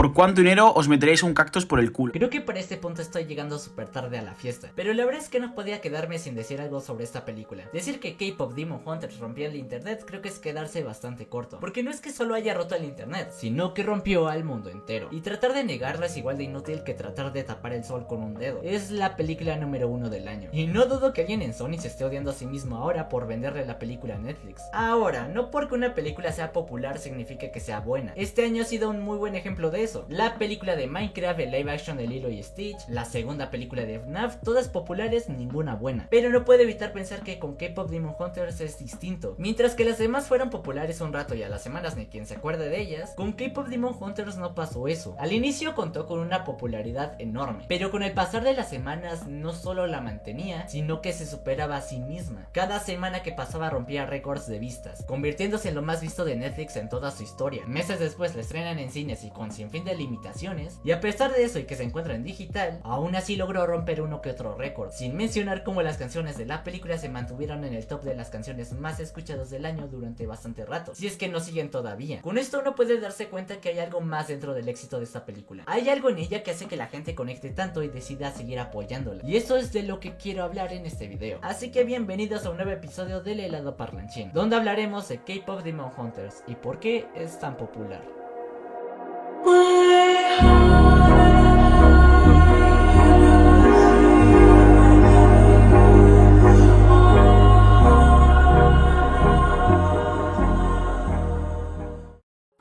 ¿Por cuánto dinero os meteréis un cactus por el culo? Creo que para este punto estoy llegando súper tarde a la fiesta, pero la verdad es que no podía quedarme sin decir algo sobre esta película. Decir que K-Pop Demon Hunters rompió el internet creo que es quedarse bastante corto, porque no es que solo haya roto el internet, sino que rompió al mundo entero. Y tratar de negarla es igual de inútil que tratar de tapar el sol con un dedo. Es la película número 1 del año, y no dudo que alguien en Sony se esté odiando a sí mismo ahora por venderle la película a Netflix. Ahora, no porque una película sea popular significa que sea buena. Este año ha sido un muy buen ejemplo de eso. La película de Minecraft, el live action de Lilo y Stitch, la segunda película de FNAF, todas populares, ninguna buena. Pero no puedo evitar pensar que con K-Pop Demon Hunters es distinto. Mientras que las demás fueron populares un rato y a las semanas ni quien se acuerde de ellas, con K-Pop Demon Hunters no pasó eso. Al inicio contó con una popularidad enorme, pero con el pasar de las semanas no solo la mantenía, sino que se superaba a sí misma. Cada semana que pasaba rompía récords de vistas, convirtiéndose en lo más visto de Netflix en toda su historia. Meses después la estrenan en cines y con sinfín de limitaciones, y a pesar de eso y que se encuentra en digital, aún así logró romper uno que otro récord, sin mencionar cómo las canciones de la película se mantuvieron en el top de las canciones más escuchadas del año durante bastante rato, si es que no siguen todavía. Con esto uno puede darse cuenta que hay algo más dentro del éxito de esta película. Hay algo en ella que hace que la gente conecte tanto y decida seguir apoyándola, y eso es de lo que quiero hablar en este video. Así que bienvenidos a un nuevo episodio del helado parlanchín, donde hablaremos de K-Pop Demon Hunters y por qué es tan popular.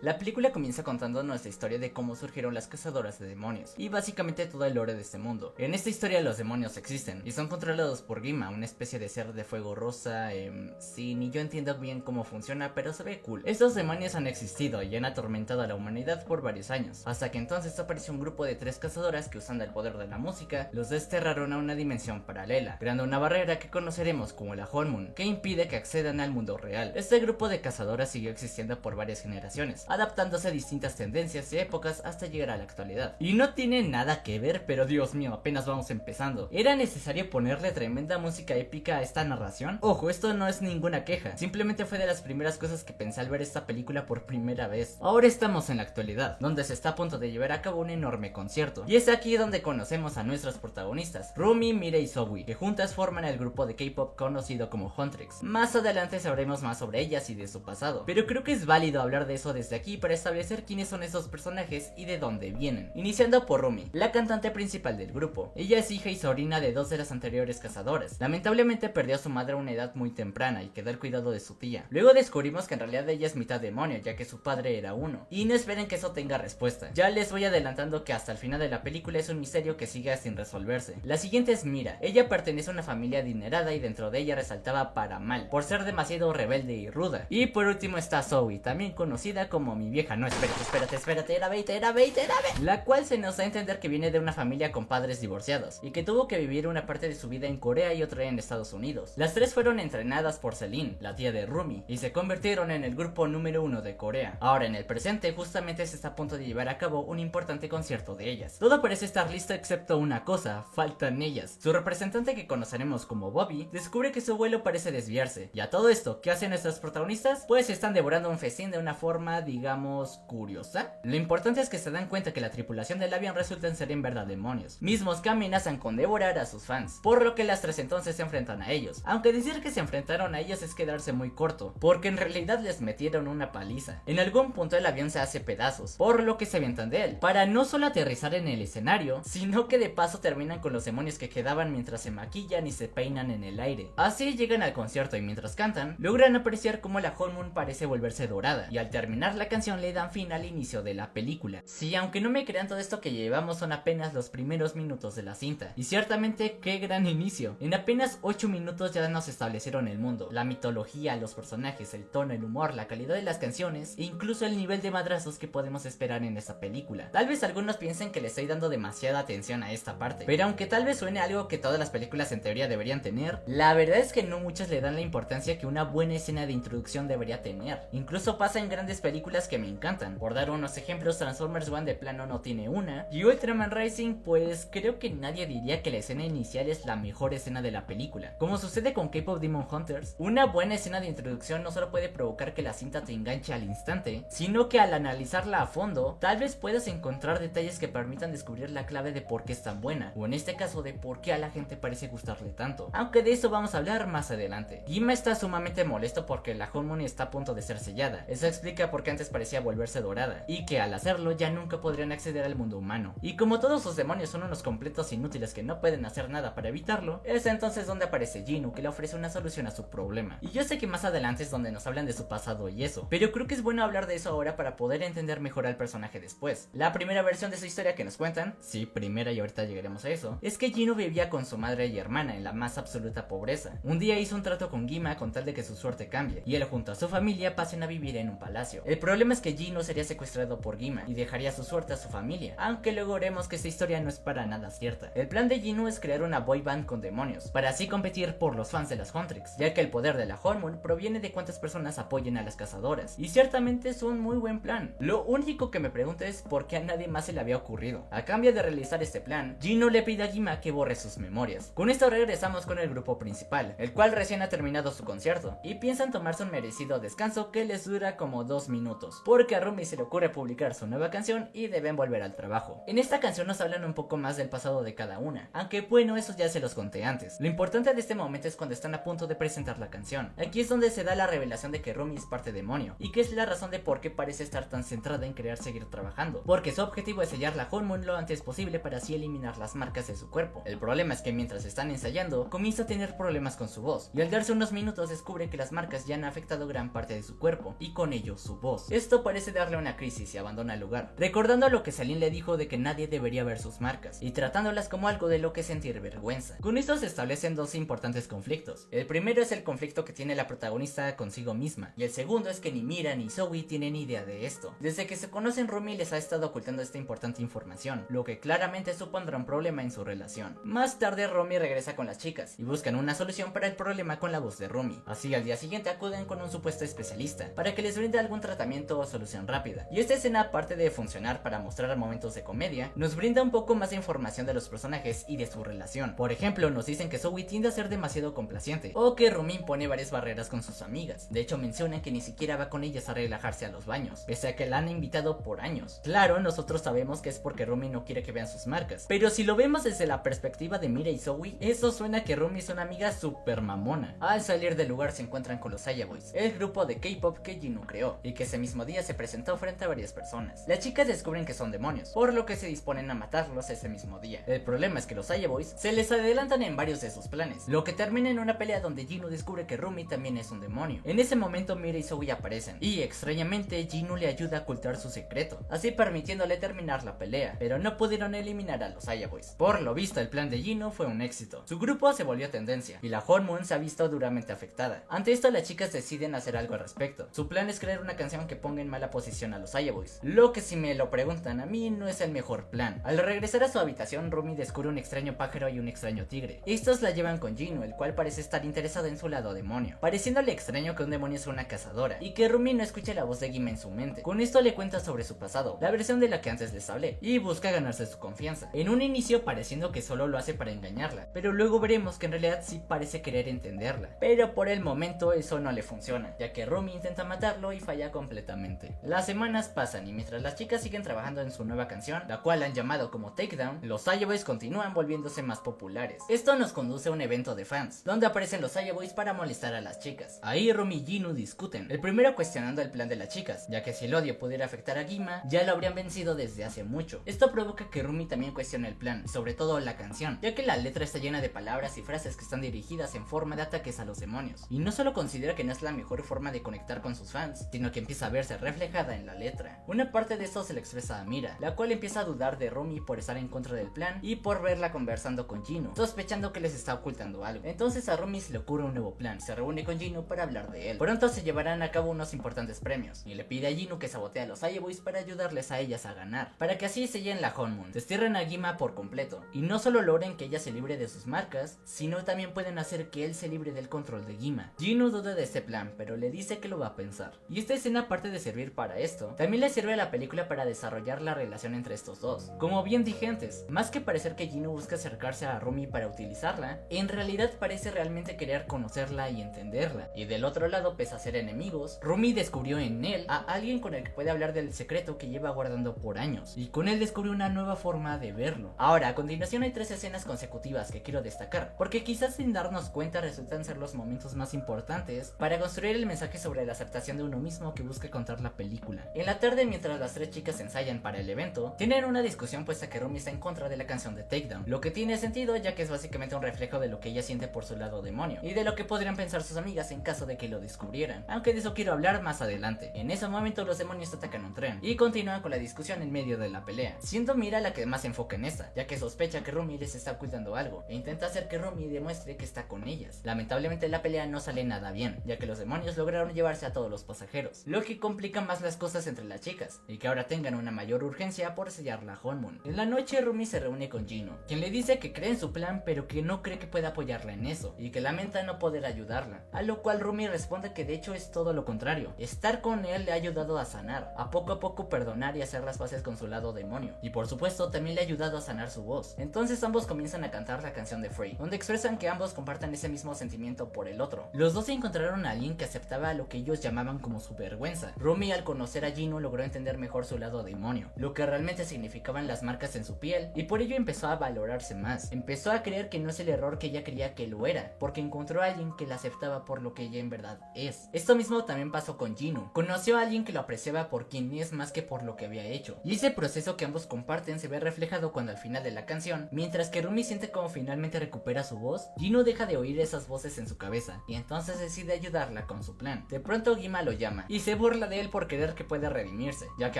La película comienza contando nuestra historia de cómo surgieron las cazadoras de demonios y básicamente todo el lore de este mundo. En esta historia los demonios existen y son controlados por Gima, una especie de ser de fuego rosa. Sí, ni yo entiendo bien cómo funciona, pero se ve cool. Estos demonios han existido y han atormentado a la humanidad por varios años, hasta que entonces apareció un grupo de 3 cazadoras que, usando el poder de la música, los desterraron a una dimensión paralela, creando una barrera que conoceremos como la Whole Moon, que impide que accedan al mundo real. Este grupo de cazadoras siguió existiendo por varias generaciones, adaptándose a distintas tendencias y épocas hasta llegar a la actualidad. Y no tiene nada que ver, pero Dios mío, apenas vamos empezando. ¿Era necesario ponerle tremenda música épica a esta narración? Ojo, esto no es ninguna queja, simplemente fue de las primeras cosas que pensé al ver esta película por primera vez. Ahora estamos en la actualidad, donde se está a punto de llevar a cabo un enorme concierto, y es aquí donde conocemos a nuestras protagonistas, Rumi, Mire y Zoe, que juntas forman el grupo de K-pop conocido como Huntrix. Más adelante sabremos más sobre ellas y de su pasado, pero creo que es válido hablar de eso desde aquí para establecer quiénes son esos personajes y de dónde vienen. Iniciando por Rumi, la cantante principal del grupo. Ella es hija y sobrina de 2 de las anteriores cazadoras. Lamentablemente perdió a su madre a una edad muy temprana y quedó al cuidado de su tía. Luego descubrimos que en realidad ella es mitad demonio, ya que su padre era uno. Y no esperen que eso tenga respuesta. Ya les voy adelantando que hasta el final de la película es un misterio que sigue sin resolverse. La siguiente es Mira. Ella pertenece a una familia adinerada y dentro de ella resaltaba para mal, por ser demasiado rebelde y ruda. Y por último está Zoe, también conocida como mi vieja. No, espérate, era 20, la cual se nos da a entender que viene de una familia con padres divorciados y que tuvo que vivir una parte de su vida en Corea y otra en Estados Unidos. Las 3 fueron entrenadas por Celine, la tía de Rumi, y se convirtieron en el grupo número 1 de Corea. Ahora en el presente justamente se está a punto de llevar a cabo un importante concierto de ellas. Todo parece estar listo excepto una cosa: faltan ellas. Su representante, que conoceremos como Bobby, descubre que su vuelo parece desviarse. Y a todo esto, ¿qué hacen nuestras protagonistas? Pues están devorando un festín de una forma, digamos, curiosa. Lo importante es que se dan cuenta que la tripulación del avión resultan ser en verdad demonios, mismos que amenazan con devorar a sus fans, por lo que las 3 entonces se enfrentan a ellos, aunque decir que se enfrentaron a ellos es quedarse muy corto, porque en realidad les metieron una paliza. En algún punto el avión se hace pedazos, por lo que se avientan de él, para no solo aterrizar en el escenario, sino que de paso terminan con los demonios que quedaban mientras se maquillan y se peinan en el aire. Así llegan al concierto y mientras cantan, logran apreciar cómo la Whole Moon parece volverse dorada, y al terminar la canción le dan fin al inicio de la película. Sí, aunque no me crean, todo esto que llevamos son apenas los primeros minutos de la cinta, y ciertamente qué gran inicio. En apenas 8 minutos ya nos establecieron el mundo, la mitología, los personajes, el tono, el humor, la calidad de las canciones e incluso el nivel de madrazos que podemos esperar en esta película. Tal vez algunos piensen que le estoy dando demasiada atención a esta parte, pero aunque tal vez suene algo que todas las películas en teoría deberían tener, la verdad es que no muchas le dan la importancia que una buena escena de introducción debería tener. Incluso pasa en grandes películas películas que me encantan. Por dar unos ejemplos, Transformers One de plano no tiene una, y Ultraman Rising, pues creo que nadie diría que la escena inicial es la mejor escena de la película. Como sucede con K-Pop Demon Hunters, una buena escena de introducción no solo puede provocar que la cinta te enganche al instante, sino que al analizarla a fondo, tal vez puedas encontrar detalles que permitan descubrir la clave de por qué es tan buena, o en este caso de por qué a la gente parece gustarle tanto, aunque de eso vamos a hablar más adelante. Gima está sumamente molesto porque la Hormone está a punto de ser sellada. Eso explica por qué antes parecía volverse dorada, y que al hacerlo ya nunca podrían acceder al mundo humano. Y como todos los demonios son unos completos inútiles que no pueden hacer nada para evitarlo, es entonces donde aparece Ginu, que le ofrece una solución a su problema. Y yo sé que más adelante es donde nos hablan de su pasado y eso, pero creo que es bueno hablar de eso ahora para poder entender mejor al personaje después. La primera versión de su historia que nos cuentan, sí, primera y ahorita llegaremos a eso, es que Ginu vivía con su madre y hermana en la más absoluta pobreza. Un día hizo un trato con Gima con tal de que su suerte cambie, y él junto a su familia pasen a vivir en un palacio. El problema es que Ginu sería secuestrado por Gima y dejaría su suerte a su familia, aunque luego veremos que esta historia no es para nada cierta. El plan de Ginu es crear una boy band con demonios, para así competir por los fans de las Huntrix, ya que el poder de la Hormone proviene de cuántas personas apoyen a las cazadoras, y ciertamente es un muy buen plan. Lo único que me pregunto es por qué a nadie más se le había ocurrido. A cambio de realizar este plan, Ginu le pide a Gima que borre sus memorias. Con esto regresamos con el grupo principal, el cual recién ha terminado su concierto, y piensan tomarse un merecido descanso que les dura como 2 minutos, porque a Rumi se le ocurre publicar su nueva canción y deben volver al trabajo. En esta canción nos hablan un poco más del pasado de cada una, aunque bueno, eso ya se los conté antes. Lo importante de este momento es cuando están a punto de presentar la canción. Aquí es donde se da la revelación de que Rumi es parte demonio, y que es la razón de por qué parece estar tan centrada en querer seguir trabajando, porque su objetivo es sellar la Hormone lo antes posible para así eliminar las marcas de su cuerpo. El problema es que mientras están ensayando, comienza a tener problemas con su voz, y al darse unos minutos descubre que las marcas ya han afectado gran parte de su cuerpo, y con ello su voz. Esto parece darle una crisis y abandona el lugar, recordando lo que Celine le dijo de que nadie debería ver sus marcas, y tratándolas como algo de lo que sentir vergüenza. Con esto se establecen dos importantes conflictos. El primero es el conflicto que tiene la protagonista consigo misma, y el segundo es que ni Mira ni Zoe tienen idea de esto. Desde que se conocen, Rumi les ha estado ocultando esta importante información, lo que claramente supondrá un problema en su relación. Más tarde, Rumi regresa con las chicas y buscan una solución para el problema con la voz de Rumi. Así, al día siguiente acuden con un supuesto especialista para que les brinde algún tratamiento o solución rápida. Y esta escena, aparte de funcionar para mostrar momentos de comedia, nos brinda un poco más de información de los personajes y de su relación. Por ejemplo, nos dicen que Zoe tiende a ser demasiado complaciente, o que Rumi impone varias barreras con sus amigas. De hecho, mencionan que ni siquiera va con ellas a relajarse a los baños, pese a que la han invitado por años. Claro, nosotros sabemos que es porque Rumi no quiere que vean sus marcas, pero si lo vemos desde la perspectiva de Mira y Zoe, eso suena a que Rumi es una amiga super mamona. Al salir del lugar se encuentran con los Saya Boys, el grupo de K-pop que Ginu creó, y que ese mismo día se presentó frente a varias personas. Las chicas descubren que son demonios, por lo que se disponen a matarlos ese mismo día. El problema es que los Saya Boys se les adelantan en varios de sus planes, lo que termina en una pelea donde Ginu descubre que Rumi también es un demonio. En ese momento Mira y Zoe aparecen, y extrañamente Ginu le ayuda a ocultar su secreto, así permitiéndole terminar la pelea, pero no pudieron eliminar a los Saya Boys. Por lo visto, el plan de Ginu fue un éxito. Su grupo se volvió tendencia, y la Hormone se ha visto duramente afectada. Ante esto, las chicas deciden hacer algo al respecto. Su plan es crear una canción que ponga en mala posición a los Saya Boys, lo que, si me lo preguntan a mí, no es el mejor plan. Al regresar a su habitación, Rumi descubre un extraño pájaro y un extraño tigre. Estos la llevan con Ginu, el cual parece estar interesado en su lado demonio, pareciéndole extraño que un demonio sea una cazadora, y que Rumi no escuche la voz de Gima en su mente. Con esto le cuenta sobre su pasado, la versión de la que antes les hablé, y busca ganarse su confianza. En un inicio pareciendo que solo lo hace para engañarla, pero luego veremos que en realidad sí parece querer entenderla. Pero por el momento eso no le funciona, ya que Rumi intenta matarlo y falla completamente. Las semanas pasan y mientras las chicas siguen trabajando en su nueva canción, la cual han llamado como Takedown, los Saya Boys continúan volviéndose más populares. Esto nos conduce a un evento de fans, donde aparecen los Saya Boys para molestar a las chicas. Ahí Rumi y Ginu discuten, el primero cuestionando el plan de las chicas, ya que si el odio pudiera afectar a Gima, ya lo habrían vencido desde hace mucho. Esto provoca que Rumi también cuestione el plan, sobre todo la canción, ya que la letra está llena de palabras y frases que están dirigidas en forma de ataques a los demonios, y no solo considera que no es la mejor forma de conectar con sus fans, sino que empieza a verse reflejada en la letra. Una parte de esto se le expresa a Mira, la cual empieza a dudar de Rumi por estar en contra del plan y por verla conversando con Ginu, sospechando que les está ocultando algo. Entonces a Rumi se le ocurre un nuevo plan, se reúne con Ginu para hablar de él. Pronto se llevarán a cabo unos importantes premios, y le pide a Ginu que sabotee a los Saya Boys para ayudarles a ellas a ganar, para que así sellen la Hormone, destierren a Gima por completo, y no solo logren que ella se libre de sus marcas, sino también pueden hacer que él se libre del control de Gima. Ginu duda de este plan, pero le dice que lo va a pensar. Y esta escena, aparte de servir para esto, también le sirve a la película para desarrollar la relación entre estos dos. Como bien dije antes, más que parecer que Gino busca acercarse a Rumi para utilizarla, en realidad parece realmente querer conocerla y entenderla. Y del otro lado, pese a ser enemigos, Rumi descubrió en él a alguien con el que puede hablar del secreto que lleva guardando por años, y con él descubrió una nueva forma de verlo. Ahora, a continuación hay 3 escenas consecutivas que quiero destacar, porque quizás sin darnos cuenta resultan ser los momentos más importantes para construir el mensaje sobre la aceptación de uno mismo que busca contar la película. En la tarde, mientras las 3 chicas ensayan para el evento, tienen una discusión puesta que Rumi está en contra de la canción de Takedown, lo que tiene sentido ya que es básicamente un reflejo de lo que ella siente por su lado demonio, y de lo que podrían pensar sus amigas en caso de que lo descubrieran, aunque de eso quiero hablar más adelante. En ese momento los demonios atacan un tren, y continúan con la discusión en medio de la pelea, siendo Mira la que más se enfoca en esta, ya que sospecha que Rumi les está ocultando algo, e intenta hacer que Rumi demuestre que está con ellas. Lamentablemente la pelea no sale nada bien, ya que los demonios lograron llevarse a todos los pasajeros, lo que complica más las cosas entre las chicas, y que ahora tengan una mayor urgencia por sellar la Honeymoon. En la noche Rumi se reúne con Gino, quien le dice que cree en su plan pero que no cree que pueda apoyarla en eso, y que lamenta no poder ayudarla, a lo cual Rumi responde que de hecho es todo lo contrario. Estar con él le ha ayudado a sanar, a poco perdonar y hacer las paces con su lado demonio, y por supuesto también le ha ayudado a sanar su voz. Entonces ambos comienzan a cantar la canción de Frey, donde expresan que ambos comparten ese mismo sentimiento por el otro. Los dos encontraron a alguien que aceptaba lo que ellos llamaban como su vergüenza. Rumi, al conocer a Gino, logró entender mejor su lado demonio, lo que realmente significaban las marcas en su piel, y por ello empezó a valorarse más. Empezó a creer que no es el error que ella creía que lo era, porque encontró a alguien que la aceptaba por lo que ella en verdad es. Esto mismo también pasó con Gino. Conoció a alguien que lo apreciaba por quien es más que por lo que había hecho, y ese proceso que ambos comparten se ve reflejado cuando al final de la canción, mientras que Rumi siente como finalmente recupera su voz, Gino deja de oír esas voces en su cabeza, y entonces decide ayudarla con su plan. De pronto Gima lo llama, y se burla de él por creer que puede redimirse, ya que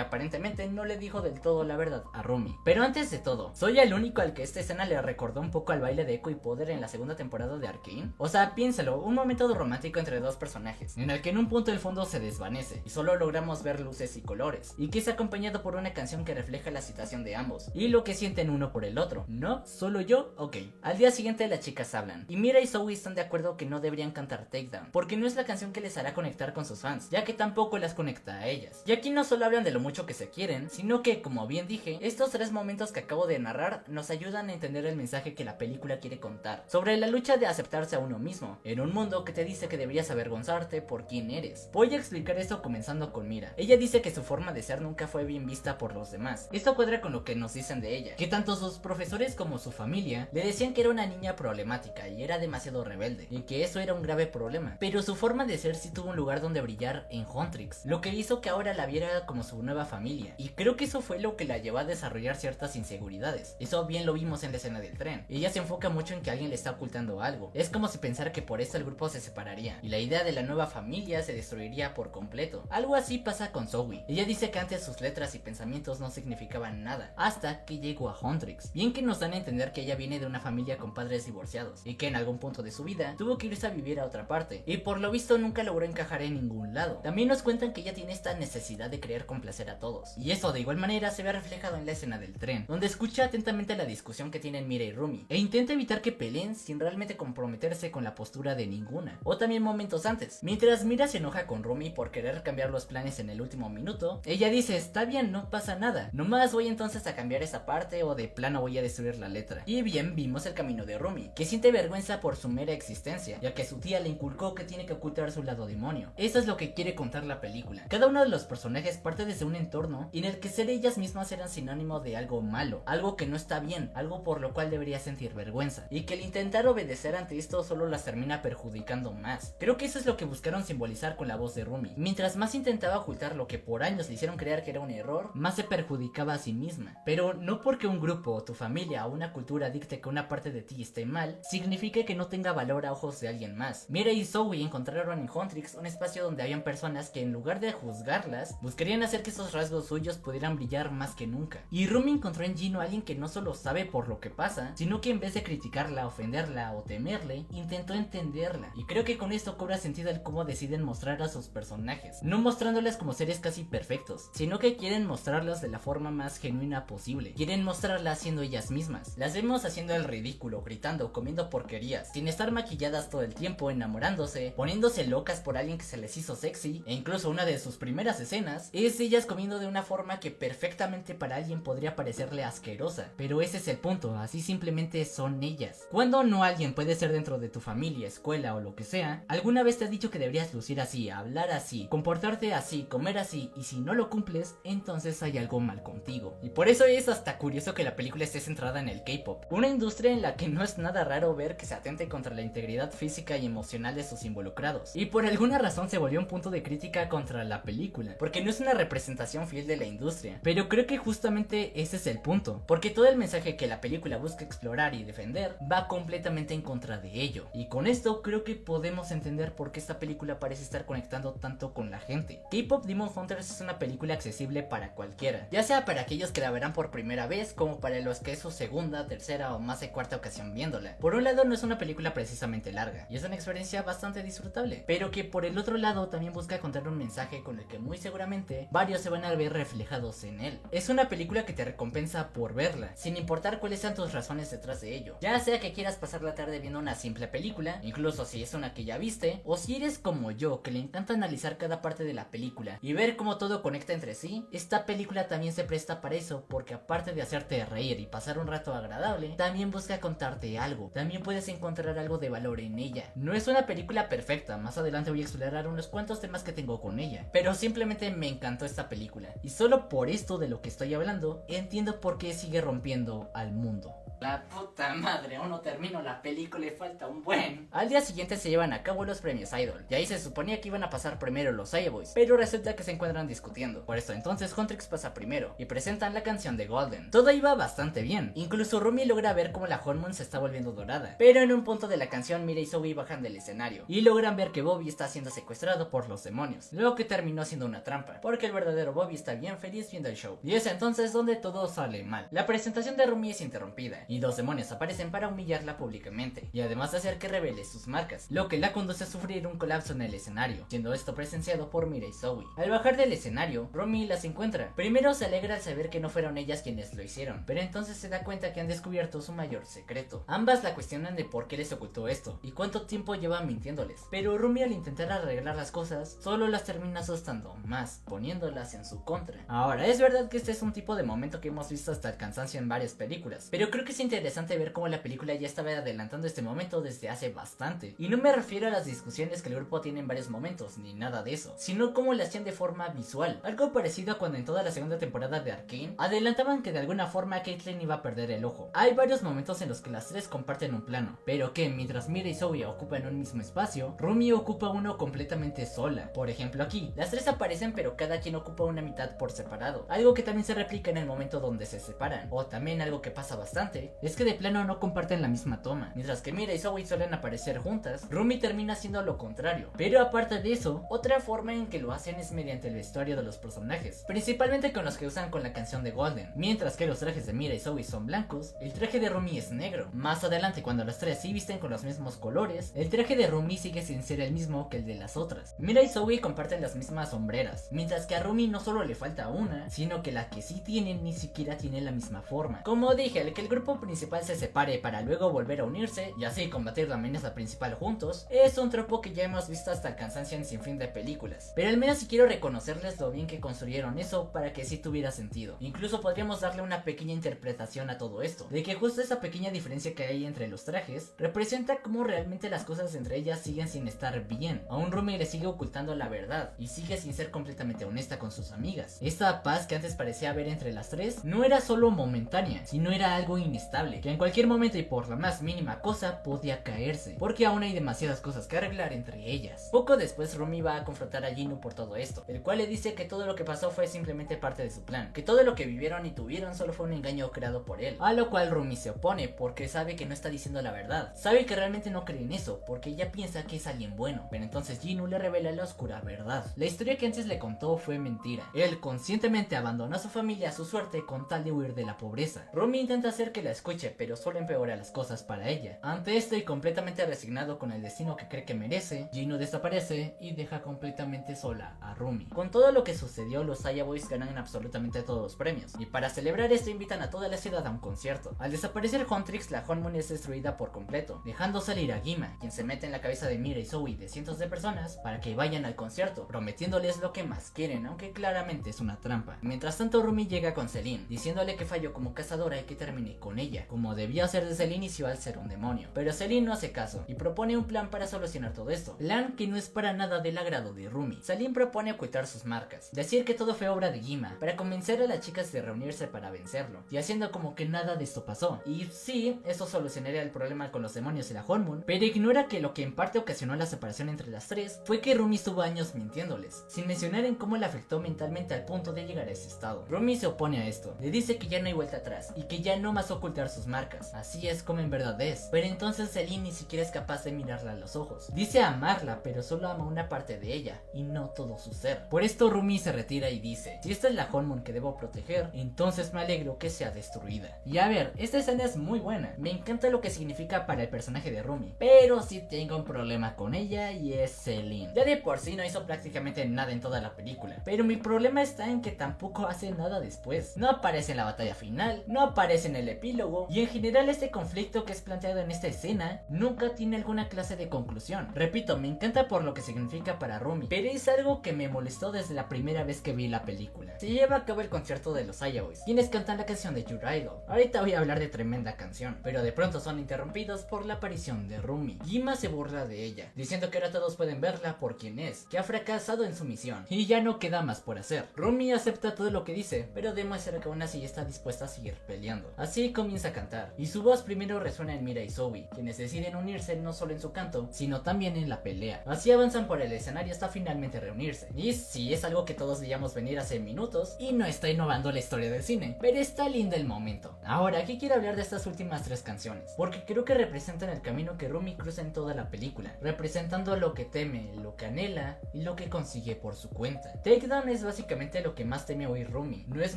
aparentemente no le dijo del todo la verdad a Rumi. Pero antes de todo, ¿soy el único al que esta escena le recordó un poco al baile de Echo y Poder en la segunda temporada de Arcane? O sea, piénsalo, un momento romántico entre dos personajes, en el que en un punto el fondo se desvanece, y solo logramos ver luces y colores, y que es acompañado por una canción que refleja la situación de ambos, y lo que sienten uno por el otro. ¿No? ¿Solo yo? Ok. Al día siguiente las chicas hablan, y Mira y Zoe están de acuerdo que no deberían cantar Takedown, porque no es la canción que les hará conectar con sus fans, ya que tampoco las conecta a ellas. Y aquí no solo hablan de lo mucho que se quieren, sino que, como bien dije, estos 3 momentos que acabo de narrar nos ayudan a entender el mensaje que la película quiere contar, sobre la lucha de aceptarse a uno mismo, en un mundo que te dice que deberías avergonzarte por quién eres. Voy a explicar esto comenzando con Mira. Ella dice que su forma de ser nunca fue bien vista por los demás. Esto cuadra con lo que nos dicen de ella, que tanto sus profesores como su familia le decían que era una niña problemática y era demasiado rebelde, y que eso era un grave problema, pero su forma de ser sí tuvo un lugar donde brillar en Huntrix, lo que hizo que ahora la viera como su nueva familia, y creo que eso fue lo que la llevó a desarrollar ciertas inseguridades. Eso bien lo vimos en la escena del tren. Ella se enfoca mucho en que alguien le está ocultando algo, es como si pensara que por eso el grupo se separaría, y la idea de la nueva familia se destruiría por completo. Algo así pasa con Zoe. Ella dice que antes sus letras y pensamientos no significaban nada, hasta que llegó a Huntrix. Bien que nos dan a entender que ella viene de una familia con padres divorciados, y que en algún punto de su vida tuvo que irse a vivir a otra parte, y por lo visto nunca logró encajar en ningún lado. También nos cuentan que ella tiene esta necesidad de querer complacer a todos, y eso de igual manera se ve reflejado en la escena del tren, donde escucha atentamente la discusión que tienen Mira y Rumi, e intenta evitar que peleen sin realmente comprometerse con la postura de ninguna. O también momentos antes, mientras Mira se enoja con Rumi por querer cambiar los planes en el último minuto, ella dice: está bien, no pasa nada, nomás voy entonces a cambiar esa parte, o de plano voy a destruir la letra. Y bien, vimos el camino de Rumi, que siente vergüenza por su mera existencia, ya que su tía le inculcó que tiene que ocultar su lado demonio. Eso es lo que quiere contar la película. Cada uno de los personajes parte desde un entorno en el que ser ellas mismas eran sinónimo de algo malo, algo que no está bien, algo por lo cual debería sentir vergüenza, y que el intentar obedecer ante esto solo las termina perjudicando más. Creo que eso es lo que buscaron simbolizar con la voz de Rumi. Mientras más intentaba ocultar lo que por años le hicieron creer que era un error, más se perjudicaba a sí misma. Pero no porque un grupo, tu familia o una cultura dicte que una parte de ti esté mal, significa que no tenga valor a ojos de alguien más. Mira y Zoe encontraron en Huntrix un espacio donde habían personas que en lugar de juzgarlas, buscarían hacer que esos rasgos suyos pudieran brillar más que nunca. Y Rumi encontró en Gino a alguien que no solo sabe por lo que pasa, sino que en vez de criticarla, ofenderla o temerle, intentó entenderla. Y creo que con esto cobra sentido el cómo deciden mostrar a sus personajes, no mostrándolas como seres casi perfectos, sino que quieren mostrarlas de la forma más genuina posible. Quieren mostrarlas siendo ellas mismas. Las vemos haciendo el ridículo, gritando, comiendo porquerías, sin estar maquilladas todo el tiempo, enamorándose, poniéndose locas por alguien que se les hizo sexy, e incluso una de sus primeras escenas es ellas comiendo de una forma que perfectamente para alguien podría parecerle asquerosa, pero ese es el punto, así simplemente son ellas. Cuando no alguien puede ser dentro de tu familia, escuela o lo que sea, alguna vez te has dicho que deberías lucir así, hablar así, comportarte así, comer así, y si no lo cumples, entonces hay algo mal contigo. Y por eso es hasta curioso que la película esté centrada en el K-pop, una industria en la que no es nada raro ver que se atente contra la integridad física y emocional de sus involucrados, y por alguna razón se volvió un punto de crítica contra la película, porque no es una representación fiel de la industria. Pero creo que justamente ese es el punto, porque todo el mensaje que la película busca explorar y defender va completamente en contra de ello, y con esto creo que podemos entender por qué esta película parece estar conectando tanto con la gente. K-Pop Demon Hunters es una película accesible para cualquiera, ya sea para aquellos que la verán por primera vez, como para los que es su segunda, tercera o más de cuarta ocasión viéndola. Por un lado no es una película precisamente larga, y es una experiencia bastante disfrutable, pero que por el otro lado también busca contar un mensaje con el que muy seguramente varios se van a ver reflejados en él. Es una película que te recompensa por verla, sin importar cuáles sean tus razones detrás de ello, ya sea que quieras pasar la tarde viendo una simple película, incluso si es una que ya viste, o si eres como yo, que le encanta analizar cada parte de la película y ver cómo todo conecta entre sí. Esta película también se presta para eso, porque aparte de hacerte reír y pasar un rato agradable, también busca contarte algo, también puedes encontrar algo de valor en ella. No es una película perfecta, más adelante voy a explorar unos cuantos temas que tengo con ella, pero simplemente me encantó esta película, y solo por esto de lo que estoy hablando, entiendo por qué sigue rompiendo al mundo. La puta madre, aún no termino la película y falta un buen. Al día siguiente se llevan a cabo los premios Idol, y ahí se suponía que iban a pasar primero los iBoys, pero resulta que se encuentran discutiendo. Por esto entonces Huntrix pasa primero, y presentan la canción de Golden. Todo iba bastante bien, incluso Rumi logra ver cómo la Hormone se está volviendo dorada, pero en un punto de la canción Mira y Zoe bajan del escenario, y logran ver que Bobby está siendo secuestrado por los demonios, lo que terminó siendo una trampa, porque el verdadero Bobby está bien feliz viendo el show, y es entonces donde todo sale mal. La presentación de Rumi es interrumpida, y los demonios aparecen para humillarla públicamente, y además de hacer que revele sus marcas, lo que la conduce a sufrir un colapso en el escenario, siendo esto presenciado por Mira y Zoe. Al bajar del escenario, Rumi las encuentra. Primero se alegra al saber que no fueron ellas quienes lo hicieron, pero entonces se da cuenta que han descubierto su mayor secreto. Ambas la cuestionan de por qué les ocultó esto, y cuánto tiempo llevan mintiéndoles, pero Rumi al intentar arreglar las cosas, solo las termina asustando más, poniéndolas en su contra. Ahora, es verdad que este es un tipo de momento que hemos visto hasta el cansancio en varias películas, pero creo que es interesante ver cómo la película ya estaba adelantando este momento desde hace bastante, y no me refiero a las discusiones que el grupo tiene en varios momentos, ni nada de eso, sino cómo la hacían de forma visual, algo parecido a cuando en toda la segunda temporada de Arcane adelantaban que de alguna forma Caitlyn iba a perder el ojo. Hay varios momentos en los que las tres comparten un plano, pero que mientras Mira y Zoe ocupan un mismo espacio, Rumi ocupa uno completamente sola. Por ejemplo aquí, las tres aparecen pero cada quien ocupa una mitad por separado, algo que también se replica en el momento donde se separan. O también algo que pasa bastante, es que de plano no comparten la misma toma, mientras que Mira y Zoe suelen aparecer juntas, Rumi termina haciendo lo contrario. Pero aparte de eso, otra forma en que lo hacen es mediante el vestuario de los personajes, principalmente con los que usan con la canción de Golden. Mientras que los trajes de Mira y Zoe son blancos, el traje de Rumi es negro. Más adelante, cuando las tres sí visten con los mismos colores, el traje de Rumi sigue sin ser el mismo que el de las otras. Mira y Zoe comparten las mismas sombreras, mientras que a Rumi no solo le falta una, sino que la que sí tienen ni siquiera tiene la misma forma. Como dije, el que el grupo principal se separe para luego volver a unirse y así combatir la amenaza principal juntos es un tropo que ya hemos visto hasta el cansancio en sinfín de películas, pero al menos sí quiero reconocerles lo bien que construyeron eso para que sí tuviera sentido. Incluso podríamos darle una pequeña interpretación a todo esto, de que justo esa pequeña diferencia que hay entre los trajes representa cómo realmente las cosas entre ellas siguen sin estar bien. A un Rumi le sigue ocultando la verdad y sigue sin ser completamente honesta con sus amigas. Esta paz que antes parecía haber entre las tres no era solo momentánea, sino era algo inestable, que en cualquier momento y por la más mínima cosa podía caerse, porque aún hay demasiadas cosas que arreglar entre ellas. Poco después Rumi va a confrontar a Jinu por todo esto, el cual le dice que todo lo que pasó fue simplemente parte de su plan, que todo lo que vivieron y tuvieron solo fue un engaño creado por él, a lo cual Rumi se opone porque sabe que no está diciendo la verdad, sabe que realmente no cree en eso porque ella piensa que es alguien bueno, pero entonces Jinu le revela la oscura verdad. La historia que antes le contó fue mentira, él conscientemente abandonó a su familia a su suerte con tal de huir de la pobreza. Rumi intenta hacer que la escuche, pero solo empeora las cosas para ella. Ante esto y completamente resignado con el destino que cree que merece, Gino desaparece y deja completamente sola a Rumi. Con todo lo que sucedió, los Aya Boys ganan absolutamente todos los premios, y para celebrar esto invitan a toda la ciudad a un concierto. Al desaparecer Huntrix, la Honmon es destruida por completo, dejando salir a Gima, quien se mete en la cabeza de Mira y Zoe y de cientos de personas para que vayan al concierto, prometiéndoles lo que más quieren, aunque claramente es una trampa. Mientras tanto, Rumi llega con Celine, diciéndole que falló como cazadora y que termine con ella, como debía hacer desde el inicio al ser un demonio. Pero Celine no hace caso y propone un plan para solucionar todo esto, plan que no es para nada del agrado de Rumi. Celine propone ocultar sus marcas, decir que todo fue obra de Gima, para convencer a las chicas de reunirse para vencerlo, y haciendo como que nada de esto pasó. Y sí, eso solucionaría el problema con los demonios y la Honmon, pero ignora que lo que en parte ocasionó la separación entre las tres fue que Rumi estuvo años mintiéndoles, sin mencionar en cómo le afectó mentalmente al punto de llegar a ese estado. Rumi se opone a esto, le dice que ya no hay vuelta atrás y que ya no más ocultar sus marcas, así es como en verdad es. Pero entonces Celine ni siquiera es capaz de mirarla a los ojos. Dice amarla, pero solo ama una parte de ella y no todo su ser. Por esto Rumi se retira y dice: si esta es la Honmon que debo proteger, entonces me alegro que sea destruida. Y a ver, esta escena es muy buena, me encanta lo que significa para el personaje de Rumi, pero sí tengo un problema con ella y es Celine. Ya de por sí no hizo prácticamente nada en toda la película, pero mi problema está en que tampoco hace nada después. No aparece en la batalla final, no aparece en el epílogo, y en general este conflicto que es planteado en esta escena nunca tiene alguna clase de conclusión. Repito, me encanta por lo que significa para Rumi, pero es algo que me molestó desde la primera vez que vi la película. Se lleva a cabo el concierto de los Aya Boys, quienes cantan la canción de Your Idol. Ahorita voy a hablar de tremenda canción, pero de pronto son interrumpidos por la aparición de Rumi. Gima se burla de ella, diciendo que ahora todos pueden verla por quien es, que ha fracasado en su misión y ya no queda más por hacer. Rumi acepta todo lo que dice, pero demuestra que aún así está dispuesta a seguir peleando. Así comienza a cantar, y su voz primero resuena en Mira y Zoe, quienes deciden unirse no solo en su canto, sino también en la pelea. Así avanzan por el escenario hasta finalmente reunirse. Y sí, es algo que todos veíamos venir hace minutos, y no está innovando la historia del cine, pero está lindo el momento. Ahora, aquí quiero hablar de estas últimas tres canciones, porque creo que representan el camino que Rumi cruza en toda la película, representando lo que teme, lo que anhela y lo que consigue por su cuenta. Takedown es básicamente lo que más teme oír Rumi. No es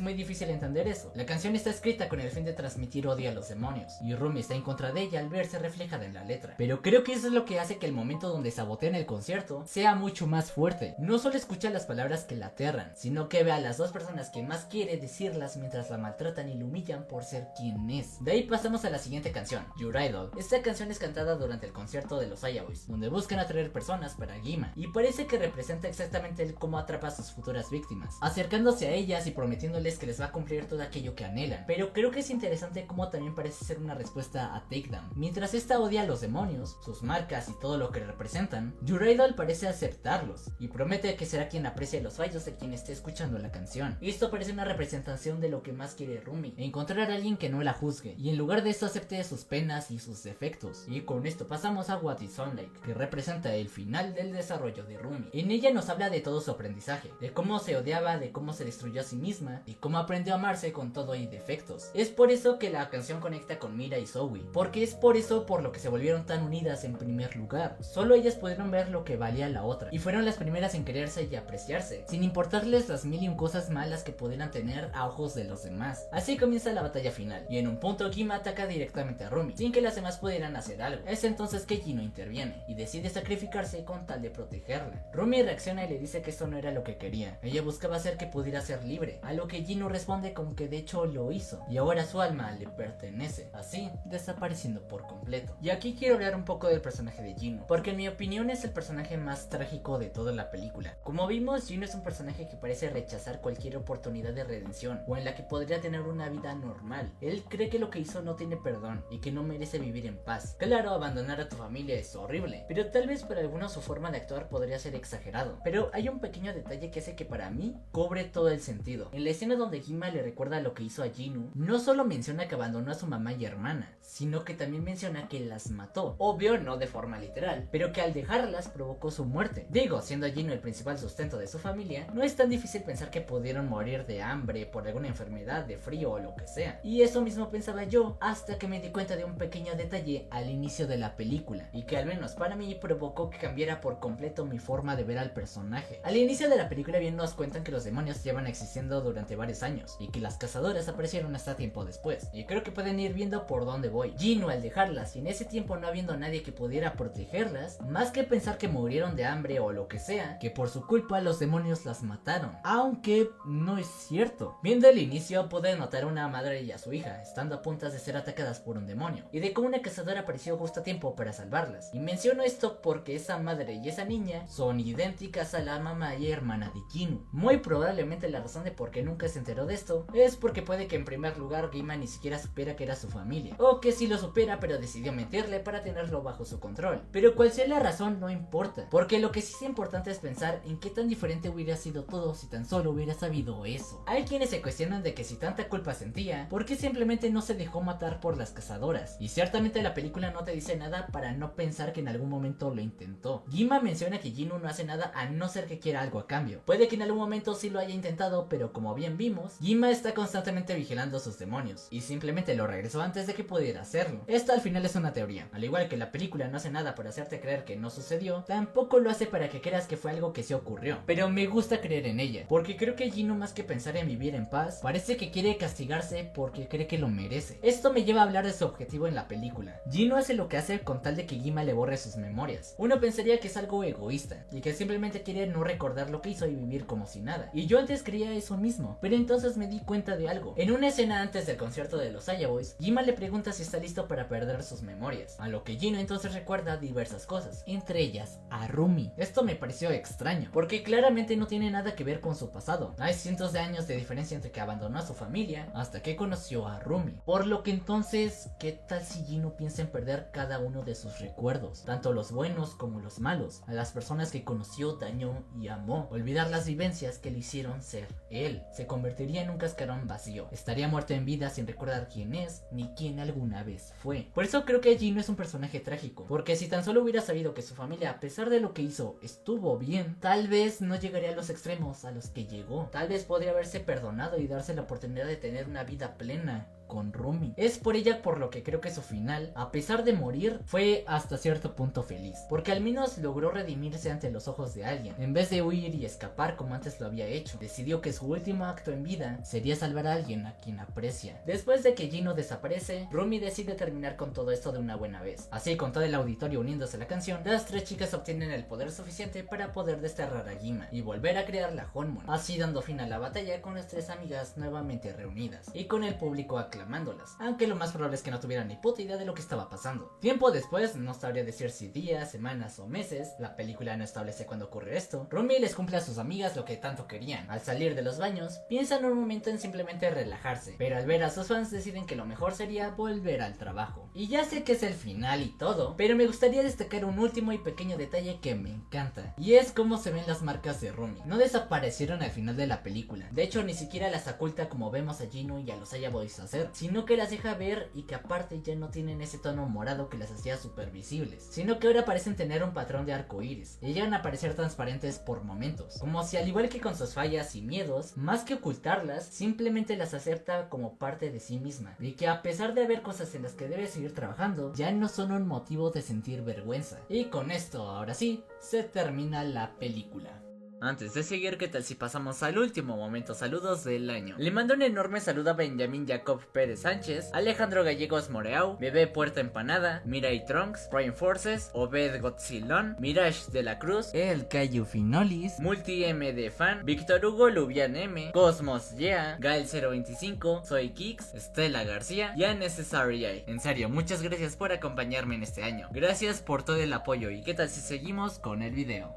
muy difícil entender eso. La canción está escrita con el fin de transmitir odio a los demonios, y Rumi está en contra de ella al verse reflejada en la letra. Pero creo que eso es lo que hace que el momento donde sabotean el concierto sea mucho más fuerte. No solo escucha las palabras que la aterran, sino que ve a las dos personas que más quiere decirlas mientras la maltratan y la humillan por ser quien es. De ahí pasamos a la siguiente canción, Your Idol. Esta canción es cantada durante el concierto de los Aya Boys, donde buscan atraer personas para Gima, y parece que representa exactamente el cómo atrapa a sus futuras víctimas, acercándose a ellas y prometiéndoles que les va a cumplir todo aquello que anhelan. Pero creo que es interesante cómo también parece ser una respuesta a Takedown. Mientras esta odia a los demonios, sus marcas y todo lo que representan, Your Idol parece aceptarlos y promete que será quien aprecie los fallos de quien esté escuchando la canción. Y esto parece una representación de lo que más quiere Rumi, encontrar a alguien que no la juzgue y en lugar de esto acepte sus penas y sus defectos. Y con esto pasamos a What Is Unlike, que representa el final del desarrollo de Rumi. En ella nos habla de todo su aprendizaje, de cómo se odiaba, de cómo se destruyó a sí misma y cómo aprendió a amarse con todo y defectos. Es por eso que la canción conecta con Mira y Zoe, porque es por eso por lo que se volvieron tan unidas en primer lugar. Solo ellas pudieron ver lo que valía la otra y fueron las primeras en quererse y apreciarse, sin importarles las mil y un cosas malas que pudieran tener a ojos de los demás. Así comienza la batalla final, y en un punto Gima ataca directamente a Rumi, sin que las demás pudieran hacer algo. Es entonces que Gino interviene y decide sacrificarse con tal de protegerla. Rumi reacciona y le dice que esto no era lo que quería. Ella buscaba hacer que pudiera ser libre, a lo que Gino responde como que de hecho lo hizo, y ahora su alma le pertenece, así desapareciendo por completo. Y aquí quiero hablar un poco del personaje de Gino, porque en mi opinión es el personaje más trágico de toda la película. Como vimos, Gino es un personaje que parece rechazar cualquier oportunidad de redención, o en la que podría tener una vida normal. Él cree que lo que hizo no tiene perdón, y que no merece vivir en paz. Claro, abandonar a tu familia es horrible, pero tal vez para algunos su forma de actuar podría ser exagerado. Pero hay un pequeño detalle que hace que para mí cobre todo el sentido. En la escena donde Gima le recuerda lo que hizo a Gino, no solo menciona que abandonó a su mamá y hermana, sino que también menciona que las mató. Obvio, no de forma literal, pero que al dejarlas provocó su muerte. Digo, siendo Gino el principal sustento de su familia, no es tan difícil pensar que pudieron morir de hambre, por alguna enfermedad, de frío o lo que sea. Y eso mismo pensaba yo, hasta que me di cuenta de un pequeño detalle al inicio de la película, y que al menos para mí provocó que cambiara por completo mi forma de ver al personaje. Al inicio de la película bien nos cuentan que los demonios llevan existiendo durante varios años, y que las cazadoras aparecieron hasta tiempo después, y creo que pueden ir viendo por dónde voy. Gino, al dejarlas y en ese tiempo no habiendo nadie que pudiera protegerlas, más que pensar que murieron de hambre o lo que sea, que por su culpa los demonios las mataron. Aunque no es cierto. Viendo el inicio pude notar a una madre y a su hija estando a punto de ser atacadas por un demonio, y de cómo una cazadora apareció justo a tiempo para salvarlas. Y menciono esto porque esa madre y esa niña son idénticas a la mamá y hermana de Gino. Muy probablemente la razón de por qué nunca se enteró de esto es porque puede que en primer lugar Gima ni siquiera supiera que era su familia, o que sí lo supiera pero decidió mentirle para tenerlo bajo su control. Pero cual sea la razón no importa, porque lo que sí es importante es pensar en qué tan diferente hubiera sido todo si tan solo hubiera sabido eso. Hay quienes se cuestionan de que si tanta culpa sentía, ¿por qué simplemente no se dejó matar por las cazadoras? Y ciertamente la película no te dice nada para no pensar que en algún momento lo intentó. Gima menciona que Gino no hace nada a no ser que quiera algo a cambio. Puede que en algún momento sí lo haya intentado, pero como bien vimos, Gima está constantemente vigilando sus demonios y simplemente lo regresó antes de que pudiera hacerlo. Esta al final es una teoría. Al igual que la película no hace nada para hacerte creer que no sucedió, tampoco lo hace para que creas que fue algo que sí ocurrió. Pero me gusta creer en ella, porque creo que Gino, más que pensar en vivir en paz, parece que quiere castigarse porque cree que lo merece. Esto me lleva a hablar de su objetivo en la película. Gino hace lo que hace con tal de que Gima le borre sus memorias. Uno pensaría que es algo egoísta y que simplemente quiere no recordar lo que hizo y vivir como si nada. Y yo antes creía eso mismo, pero entonces me di cuenta de algo. En una escena antes del concierto de los Aya Boys, Gima le pregunta si está listo para perder sus memorias, a lo que Gino entonces recuerda diversas cosas, entre ellas a Rumi. Esto me pareció extraño, porque claramente no tiene nada que ver con su pasado. Hay cientos de años de diferencia entre que abandonó a su familia hasta que conoció a Rumi. Por lo que entonces, ¿qué tal si Gino piensa en perder cada uno de sus recuerdos, tanto los buenos como los malos, a las personas que conoció, dañó y amó? Olvidar las vivencias que le hicieron ser él. Se convertiría en un cascarón vacío. Estaría muerto en vida sin recordar quién es ni quién alguna vez fue. Por eso creo que Gino es un personaje trágico, porque si tan solo hubiera sabido que su familia, a pesar de lo que hizo, estuvo bien, tal vez no llegaría a los extremos a los que llegó. Tal vez podría haberse perdonado y darse la oportunidad de tener una vida plena con Rumi. Es por ella por lo que creo que su final, a pesar de morir, fue hasta cierto punto feliz, porque al menos logró redimirse ante los ojos de alguien. En vez de huir y escapar como antes lo había hecho, decidió que su último acto en vida sería salvar a alguien a quien aprecia. Después de que Gino desaparece, Rumi decide terminar con todo esto de una buena vez. Así, con todo el auditorio uniéndose a la canción, las tres chicas obtienen el poder suficiente para poder desterrar a Gima y volver a crear la Honmon, así dando fin a la batalla con las tres amigas nuevamente reunidas y con el público aclamándolas, aunque lo más probable es que no tuvieran ni puta idea de lo que estaba pasando. Tiempo después, no sabría decir si días, semanas o meses, la película no establece cuándo ocurre esto, Rumi les cumple a sus amigas lo que tanto querían. Al salir de los baños, piensan un momento en simplemente relajarse, pero al ver a sus fans deciden que lo mejor sería volver al trabajo. Y ya sé que es el final y todo, pero me gustaría destacar un último y pequeño detalle que me encanta, y es cómo se ven las marcas de Rumi. No desaparecieron al final de la película, de hecho ni siquiera las oculta como vemos a Gino y a los Aya Boys hacer, sino que las deja ver, y que aparte ya no tienen ese tono morado que las hacía super visibles, sino que ahora parecen tener un patrón de arco iris y llegan a parecer transparentes por momentos, como si al igual que con sus fallas y miedos, más que ocultarlas, simplemente las acepta como parte de sí misma, y que a pesar de haber cosas en las que debe seguir trabajando, ya no son un motivo de sentir vergüenza. Y con esto, ahora sí, se termina la película. Antes de seguir, ¿qué tal si pasamos al último momento saludos del año? Le mando un enorme saludo a Benjamín Jacob Pérez Sánchez, Alejandro Gallegos Moreau, Bebé Puerta Empanada, Mirai Trunks, Prime Forces, Obed Godzillón, Mirage de la Cruz, El Cayu Finolis, Multi MD Fan, Víctor Hugo Lubian M, Cosmos Yeah, Gael 025, Soy Kix, Estela García y Unnecessary Eye. En serio, muchas gracias por acompañarme en este año. Gracias por todo el apoyo, y ¿qué tal si seguimos con el video?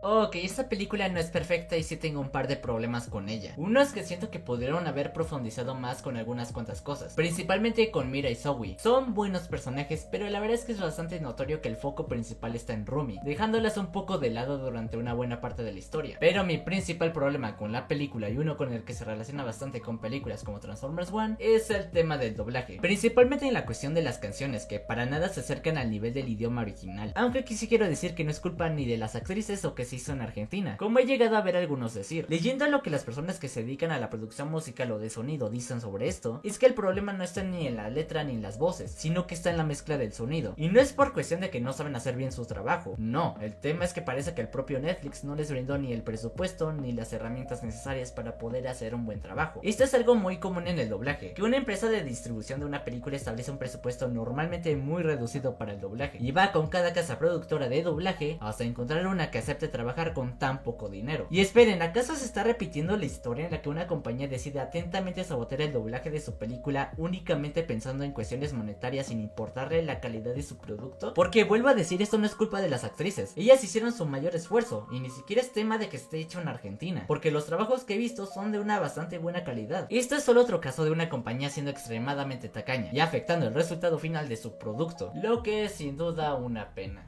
Ok, esta película no es perfecta y sí tengo un par de problemas con ella. Uno es que siento que pudieron haber profundizado más con algunas cuantas cosas, principalmente con Mira y Zoe. Son buenos personajes, pero la verdad es que es bastante notorio que el foco principal está en Rumi, dejándolas un poco de lado durante una buena parte de la historia. Pero mi principal problema con la película, y uno con el que se relaciona bastante con películas como Transformers One, es el tema del doblaje, principalmente en la cuestión de las canciones, que para nada se acercan al nivel del idioma original. Aunque aquí sí quiero decir que no es culpa ni de las actrices o que se hizo en Argentina, como he llegado a ver algunos decir. Leyendo lo que las personas que se dedican a la producción musical o de sonido dicen sobre esto, es que el problema no está ni en la letra ni en las voces, sino que está en la mezcla del sonido. Y no es por cuestión de que no saben hacer bien su trabajo, no, el tema es que parece que el propio Netflix no les brindó ni el presupuesto ni las herramientas necesarias para poder hacer un buen trabajo. Esto es algo muy común en el doblaje, que una empresa de distribución de una película establece un presupuesto normalmente muy reducido para el doblaje, y va con cada casa productora de doblaje hasta encontrar una que acepte trabajar con tan poco dinero. Y esperen, ¿acaso se está repitiendo la historia en la que una compañía decide atentamente sabotear el doblaje de su película únicamente pensando en cuestiones monetarias sin importarle la calidad de su producto? Porque vuelvo a decir, esto no es culpa de las actrices, ellas hicieron su mayor esfuerzo y ni siquiera es tema de que esté hecho en Argentina, porque los trabajos que he visto son de una bastante buena calidad. Esto es solo otro caso de una compañía siendo extremadamente tacaña y afectando el resultado final de su producto, lo que es sin duda una pena.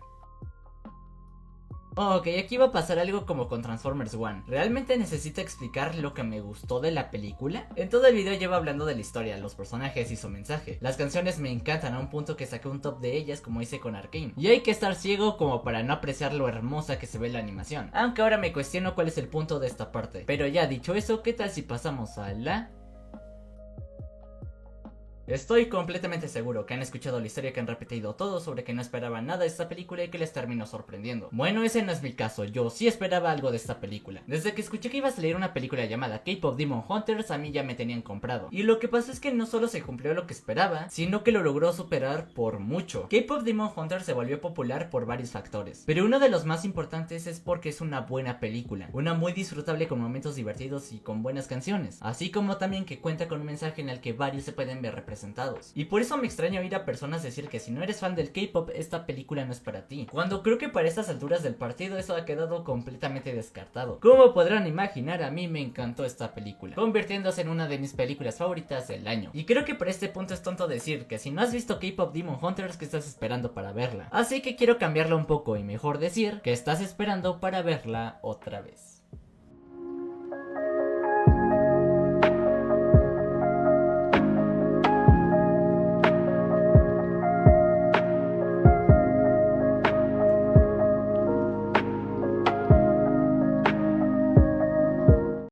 Ok, aquí va a pasar algo como con Transformers One. ¿Realmente necesito explicar lo que me gustó de la película? En todo el video llevo hablando de la historia, los personajes y su mensaje. Las canciones me encantan a un punto que saqué un top de ellas como hice con Arcane. Y hay que estar ciego como para no apreciar lo hermosa que se ve la animación. Aunque ahora me cuestiono cuál es el punto de esta parte. Pero ya dicho eso, ¿qué tal si pasamos a la...? Estoy completamente seguro que han escuchado la historia que han repetido todos sobre que no esperaban nada de esta película y que les terminó sorprendiendo. Bueno, ese no es mi caso, yo sí esperaba algo de esta película. Desde que escuché que iba a salir una película llamada K-Pop Demon Hunters, a mí ya me tenían comprado. Y lo que pasa es que no solo se cumplió lo que esperaba, sino que lo logró superar por mucho. K-Pop Demon Hunters se volvió popular por varios factores, pero uno de los más importantes es porque es una buena película, una muy disfrutable con momentos divertidos y con buenas canciones, así como también que cuenta con un mensaje en el que varios se pueden ver representados. Y por eso me extraña oír a personas decir que si no eres fan del K-pop, esta película no es para ti, cuando creo que para estas alturas del partido eso ha quedado completamente descartado. Como podrán imaginar, a mí me encantó esta película, convirtiéndose en una de mis películas favoritas del año. Y creo que para este punto es tonto decir que si no has visto K-Pop Demon Hunters, ¿qué estás esperando para verla? Así que quiero cambiarla un poco y mejor decir que estás esperando para verla otra vez.